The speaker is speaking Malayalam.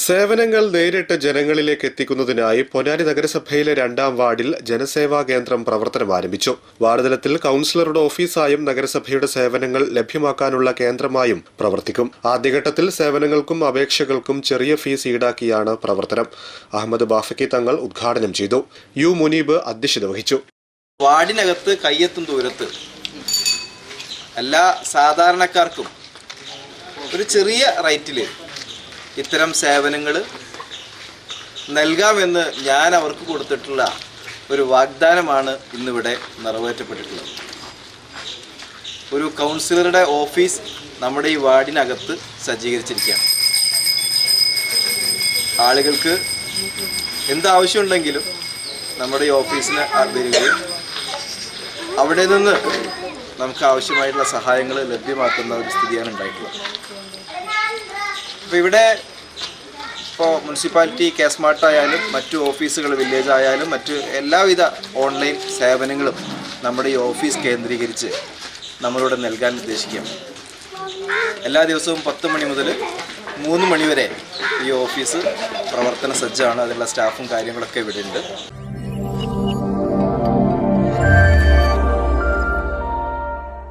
സേവനങ്ങൾ നേരിട്ട് ജനങ്ങളിലേക്ക് എത്തിക്കുന്നതിനായി പൊന്നാനി നഗരസഭയിലെ 2ാം വാർഡിൽ ജനസേവാ കേന്ദ്രം പ്രവർത്തനം ആരംഭിച്ചു. വാർഡ് തലത്തിൽ കൌൺസിലറുടെ ഓഫീസായും നഗരസഭയുടെ സേവനങ്ങൾ ലഭ്യമാക്കാനുള്ള കേന്ദ്രമായും പ്രവർത്തിക്കും. ആദ്യഘട്ടത്തിൽ സേവനങ്ങൾക്കും അപേക്ഷകൾക്കും ചെറിയ ഫീസ് ഈടാക്കിയാണ് പ്രവർത്തനം. അഹമ്മദ് ബാഫക്കി തങ്ങൾ ഉദ്ഘാടനം ചെയ്തു. യു മുനീബ് അധ്യക്ഷത വഹിച്ചു. വാർഡിനകത്ത് കയ്യെത്തും ദൂരത്ത് എല്ലാ സാധാരണക്കാർക്കും ഒരു ചെറിയ റേറ്റിൽ ഇത്തരം സേവനങ്ങൾ നൽകാമെന്ന് ഞാൻ അവർക്ക് കൊടുത്തിട്ടുള്ള ഒരു വാഗ്ദാനമാണ് ഇന്നിവിടെ നിറവേറ്റപ്പെട്ടിട്ടുള്ളത്. ഒരു കൗൺസിലറുടെ ഓഫീസ് നമ്മുടെ ഈ വാർഡിനകത്ത് സജ്ജീകരിച്ചിരിക്കുകയാണ്. ആളുകൾക്ക് എന്താവശ്യമുണ്ടെങ്കിലും നമ്മുടെ ഈ ഓഫീസിന് വരികയും അവിടെ നിന്ന് നമുക്ക് ആവശ്യമായിട്ടുള്ള സഹായങ്ങൾ ലഭ്യമാക്കുന്ന ഒരു സ്ഥിതിയാണ് ഉണ്ടായിട്ടുള്ളത്. അപ്പോൾ ഇവിടെ മുനിസിപ്പാലിറ്റി കേസ് മാർട്ടായാലും മറ്റു ഓഫീസുകൾ വില്ലേജ് ആയാലും മറ്റ് എല്ലാവിധ ഓൺലൈൻ സേവനങ്ങളും നമ്മുടെ ഈ ഓഫീസ് കേന്ദ്രീകരിച്ച് നമ്മളിവിടെ നൽകാൻ ഉദ്ദേശിക്കുകയാണ്. എല്ലാ ദിവസവും 10 മണി മുതൽ 3 മണി വരെ ഈ ഓഫീസ് പ്രവർത്തന സജ്ജമാണ്. അതിനുള്ള സ്റ്റാഫും കാര്യങ്ങളൊക്കെ ഇവിടെ ഉണ്ട്.